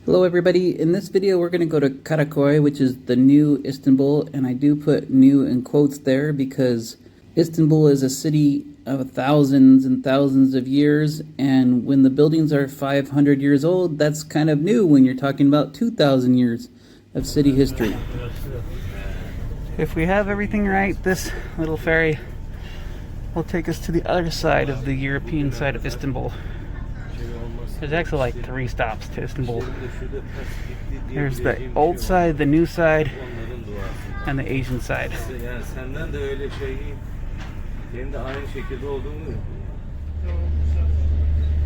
Hello everybody, in this video we're going to go to Karakoy, which is the new Istanbul, and I do put new in quotes there because Istanbul is a city of thousands and thousands of years, and when the buildings are 500 years old, that's kind of new when you're talking about 2,000 years of city history. If we have everything right, this little ferry will take us to the other side of the European side of Istanbul. There's actually like 3 stops to Istanbul. There's the old side, the new side, and the Asian side.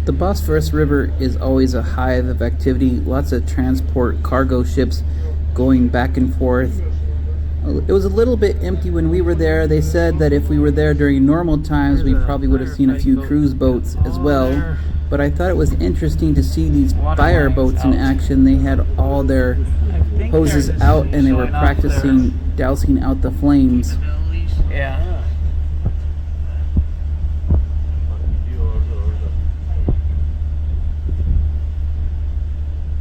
The Bosphorus River is always a hive of activity, lots of transport, cargo ships going back and forth. It was a little bit empty when we were there. They said that if we were there during normal times, we probably would have seen a few cruise boats as well. But I thought it was interesting to see these fire boats in action. They had all their hoses out and they were practicing dousing out the flames. Yeah.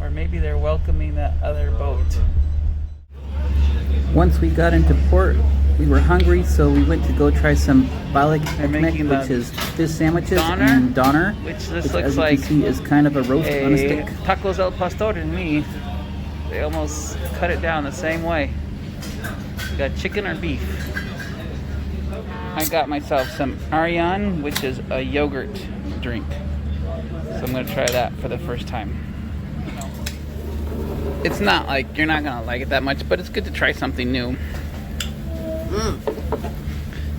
Or maybe they're welcoming that other boat. Once we got into port, we were hungry, so we went to go try some balik ekmek, which is fish sandwiches, and doner, which looks as you like can see is kind of a roast on a stick. Tacos al pastor to me. They almost cut it down the same way. You got chicken or beef. I got myself some Aryan, which is a yogurt drink. So I'm going to try that for the first time. It's not like you're not going to like it that much, but it's good to try something new.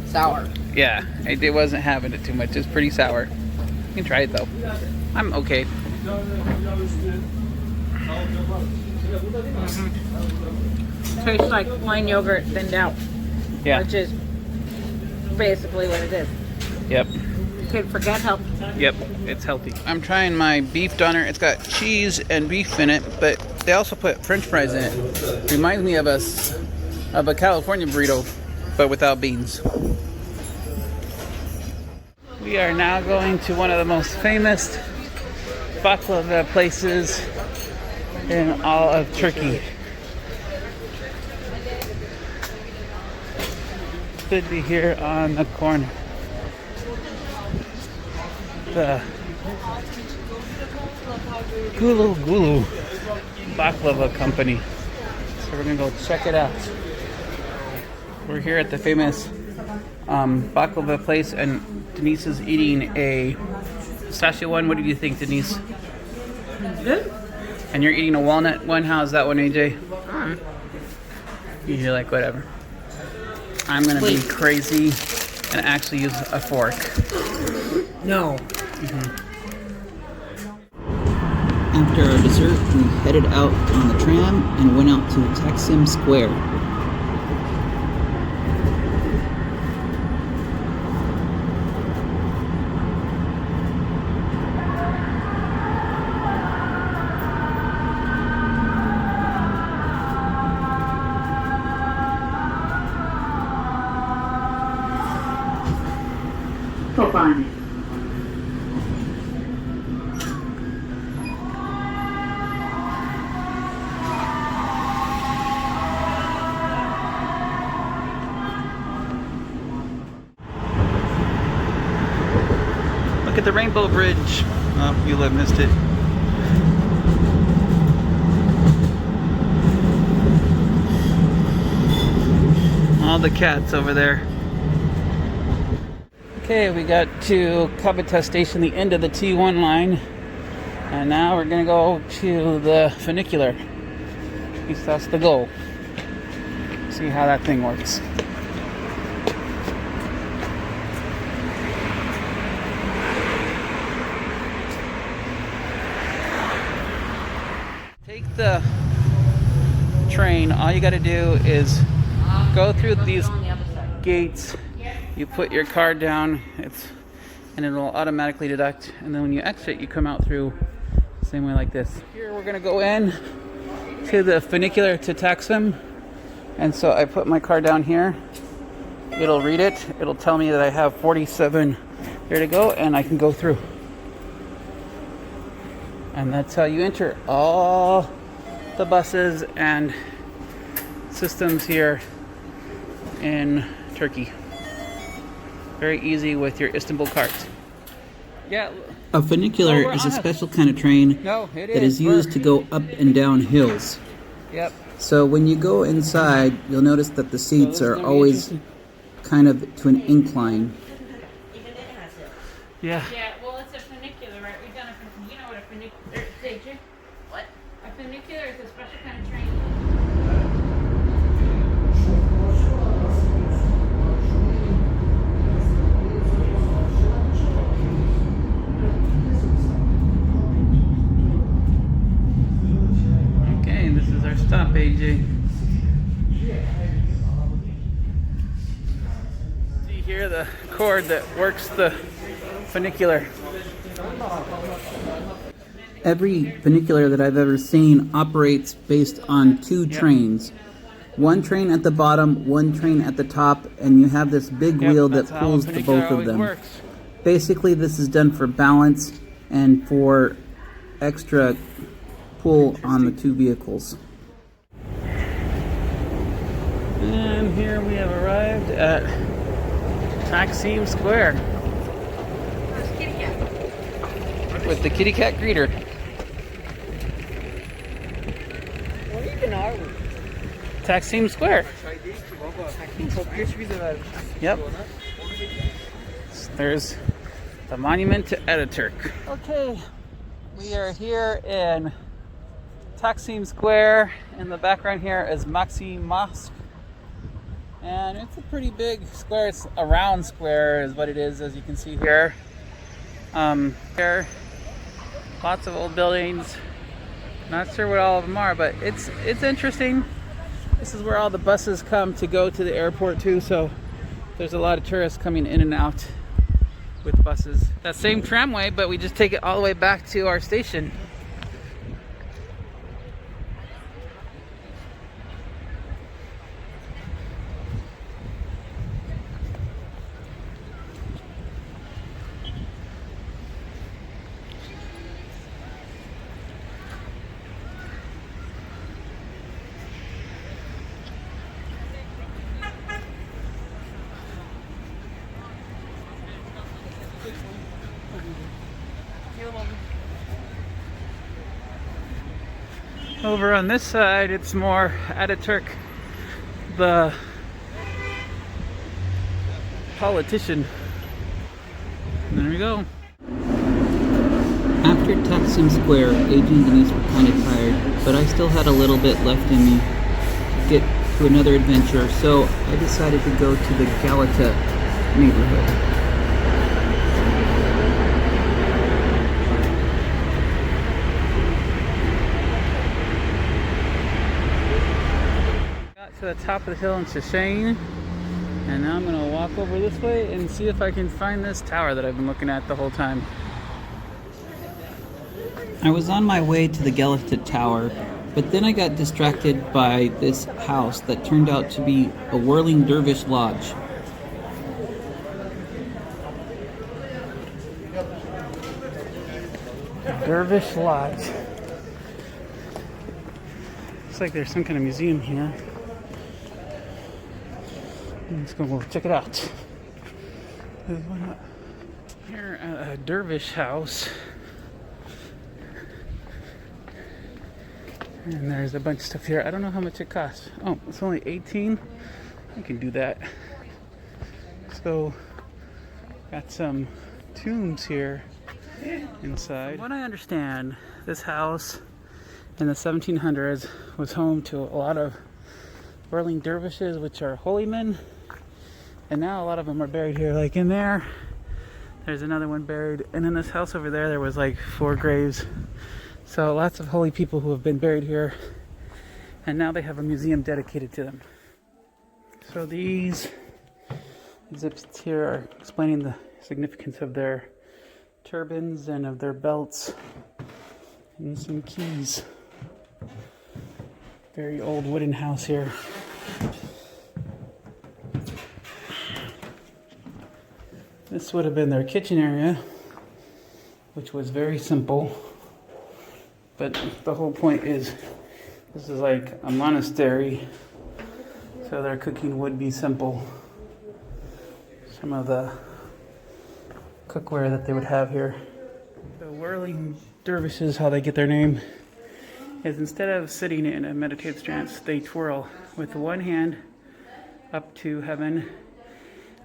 Sour. Yeah, I wasn't having it too much. It's pretty sour. You can try it though. I'm okay. Tastes like plain yogurt thinned out. Yeah. Which is basically what it is. Yep. Kid for gut health. Yep, it's healthy. I'm trying my beef doner. It's got cheese and beef in it, but they also put French fries in it. Reminds me of a California burrito, but without beans. We are now going to one of the most famous baklava places in all of Turkey. Should be here on the corner. The Gulluoglu Baklava Company. So we're gonna go check it out. We're here at the famous baklava place, and Denise is eating a pistachio one. What do you think, Denise? Good. And you're eating a walnut one. How's that one, AJ? You're like, whatever. I'm gonna be crazy and actually use a fork. No. After our dessert, we headed out on the tram and went out to Takism Square. Look at the Rainbow Bridge. Oh, you'll have missed it. All the cats over there. Okay, we got to Galata Station, the end of the T1 line. And now we're gonna go to the funicular. At least that's the goal. See how that thing works. Take the train. All you got to do is go through these gates. You put your card down, and it'll automatically deduct. And then when you exit, you come out through the same way like this. Here we're gonna go in to the funicular to Taksim, and so I put my card down here. It'll read it. It'll tell me that I have 47 here to go, and I can go through. And that's how you enter all the buses and systems here in Turkey. Very easy with your Istanbul cart. Yeah. A funicular is a special kind of train that is used to go up and down hills. Yep. So when you go inside, you'll notice that the seats are always kind of to an incline. Yeah. Yeah, well, it's a funicular, right? We've done a funicular. You know what a funicular is, What? A funicular is a special kind of train. Okay, this is our stop, AJ. See here the cord that works the funicular. Every funicular that I've ever seen operates based on two trains. One train at the bottom, one train at the top, and you have this big wheel that pulls the both of them. Works. Basically, this is done for balance and for extra pull on the two vehicles. And here we have arrived at Takism Square with the kitty cat greeter. Takism Square. Yep. There's the monument to Ataturk. Okay, we are here in Takism Square. In the background here is Maxi Mosque. And it's a pretty big square. It's a round square is what it is, as you can see here. Here, lots of old buildings. Not sure what all of them are, but it's interesting. This is where all the buses come to go to the airport too, so there's a lot of tourists coming in and out with buses. That same tramway, but we just take it all the way back to our station. Over on this side, it's more Ataturk, the politician. There we go. After Taksim Square, AJ and Denise were kind of tired, but I still had a little bit left in me to get to another adventure, so I decided to go to the Galata neighborhood. To the top of the hill in Shishane, and now I'm going to walk over this way and see if I can find this tower that I've been looking at the whole time. I was on my way to the Galata Tower, but then I got distracted by this house that turned out to be a whirling dervish lodge. Dervish Lodge. Looks like there's some kind of museum here. Let's go check it out. There's one up here at a dervish house. And there's a bunch of stuff here. I don't know how much it costs. Oh, it's only 18. I can do that. So, got some tombs here inside. From what I understand, this house in the 1700s was home to a lot of whirling dervishes, which are holy men. And now a lot of them are buried here. Like in there, there's another one buried. And in this house over there was like 4 graves. So lots of holy people who have been buried here. And now they have a museum dedicated to them. So these exhibits here are explaining the significance of their turbans and of their belts. And some keys. Very old wooden house here. This would have been their kitchen area, which was very simple. But the whole point is, this is like a monastery, so their cooking would be simple. Some of the cookware that they would have here. The whirling dervishes, how they get their name, is instead of sitting in a meditative trance, they twirl with one hand up to heaven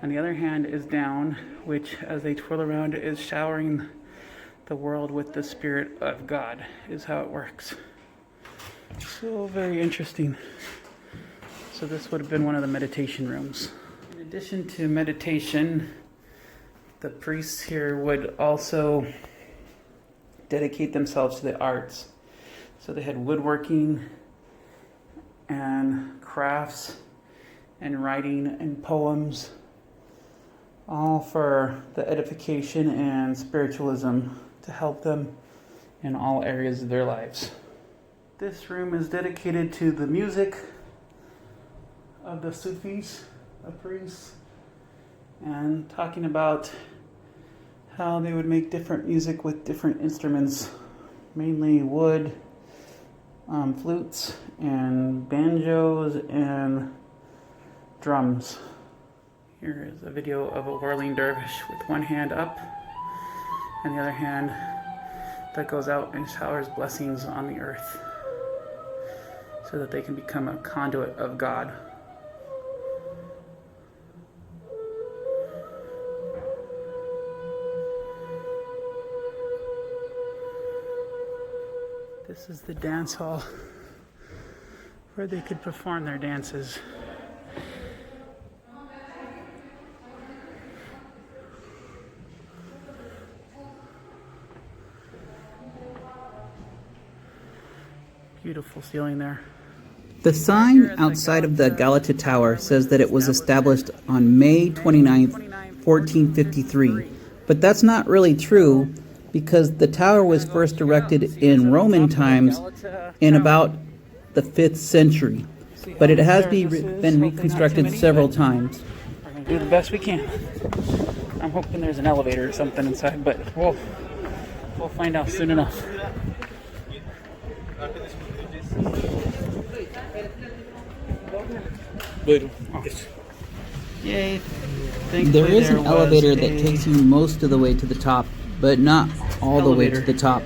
and the other hand is down, which as they twirl around is showering the world with the Spirit of God, is how it works. So very interesting. So this would have been one of the meditation rooms. In addition to meditation, the priests here would also dedicate themselves to the arts. So they had woodworking and crafts and writing and poems, all for the edification and spiritualism to help them in all areas of their lives. This room is dedicated to the music of the Sufis, the priests, and talking about how they would make different music with different instruments, mainly wood, flutes, and banjos, and drums. Here is a video of a whirling dervish with one hand up and the other hand that goes out and showers blessings on the earth so that they can become a conduit of God. This is the dance hall where they could perform their dances. Beautiful ceiling there. The sign outside of the Galata Tower says that it was established on May 29th, 1453. But that's not really true, because the tower was first erected in Roman times in about the 5th century. But it has been reconstructed several times. We're going to do the best we can. I'm hoping there's an elevator or something inside, but we'll find out soon enough. Yay. There is an elevator that takes you most of the way to the top, but not all the way to the top.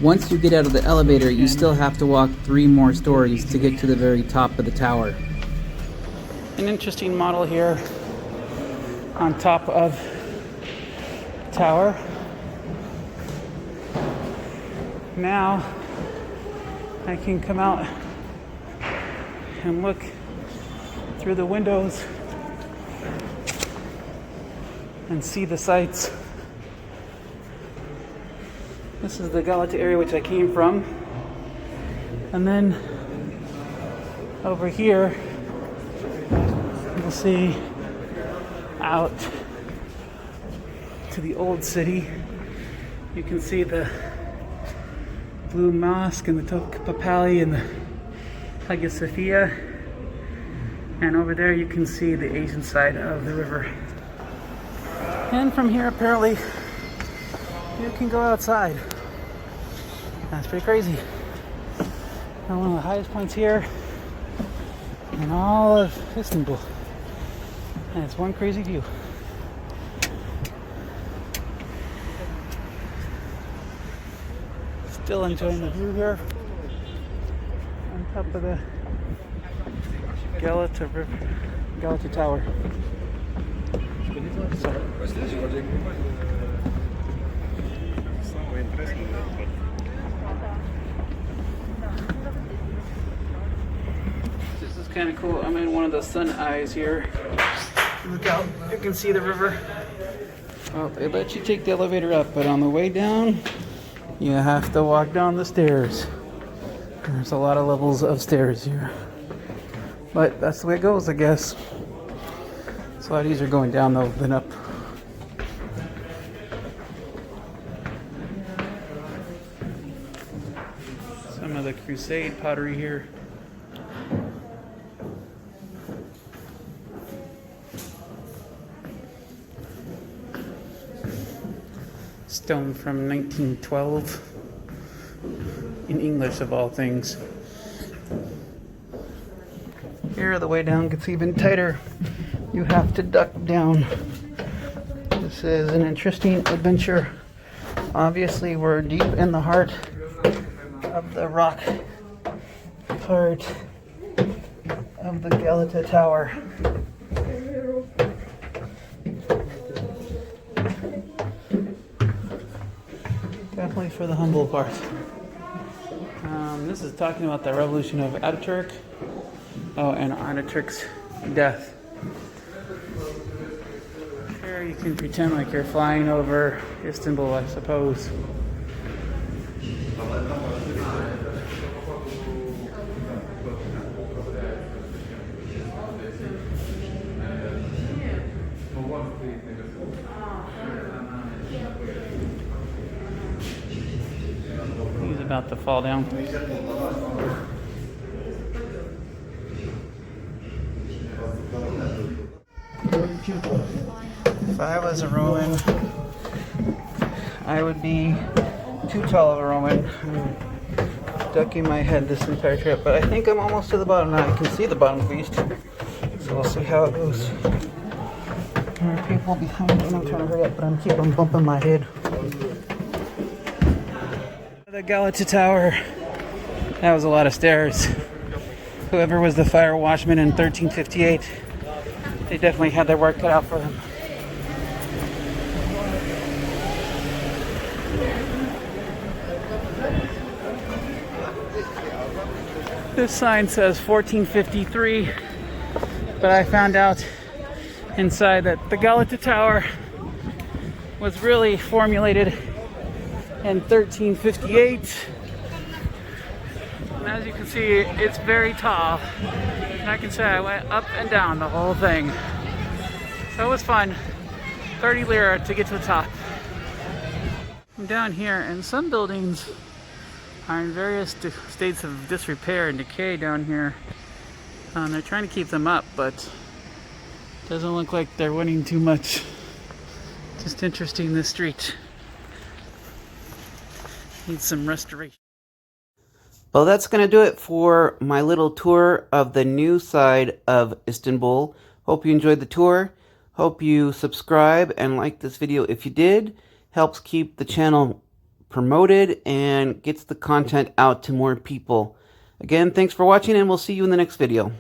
Once you get out of the elevator, you still have to walk 3 more stories to get to the very top of the tower. An interesting model here on top of the tower. Now I can come out and look through the windows and see the sights. This is the Galata area which I came from. And then over here you'll see out to the old city. You can see the Blue Mosque and the Topkapi and the Hagia Sophia. And over there you can see the Asian side of the river. And from here apparently you can go outside. That's pretty crazy. And one of the highest points here in all of Istanbul. And it's one crazy view. Still enjoying the view here on top of the Galata River, Galata Tower. This is kind of cool. I'm in one of the sun eyes here. Look out, you can see the river. Well, they let you take the elevator up, but on the way down, you have to walk down the stairs. There's a lot of levels of stairs here. But that's the way it goes, I guess. It's a lot easier going down though than up. Some of the Crusade pottery here. Stone from 1912. in English of all things. Here the way down gets even tighter. You have to duck down. This is an interesting adventure. Obviously we're deep in the heart of the rock part of the Galata Tower. Definitely for the humble part. This is talking about the revolution of Ataturk. Oh, and Ataturk's death. Here you can pretend like you're flying over Istanbul, I suppose. He's about to fall down. If I was a Roman, I would be too tall of a Roman. I'm ducking my head this entire trip, but I think I'm almost to the bottom now. I can see the bottom at least. So we'll see how it goes. There are people behind me and I'm trying to hurry up, but I'm keep on bumping my head. The Galata Tower. That was a lot of stairs. Whoever was the fire watchman in 1358, they definitely had their work cut out for them. This sign says 1453, but I found out inside that the Galata Tower was really formulated in 1358. And as you can see, it's very tall. And I can say I went up and down the whole thing. So it was fun. 30 lira to get to the top. I'm down here, and some buildings are in various states of disrepair and decay down here. They're trying to keep them up, but it doesn't look like they're winning too much. Just interesting, this street needs some restoration. Well, that's going to do it for my little tour of the new side of Istanbul. Hope you enjoyed the tour. Hope you subscribe and like this video if you did. Helps keep the channel promoted and gets the content out to more people. Again, thanks for watching, and we'll see you in the next video.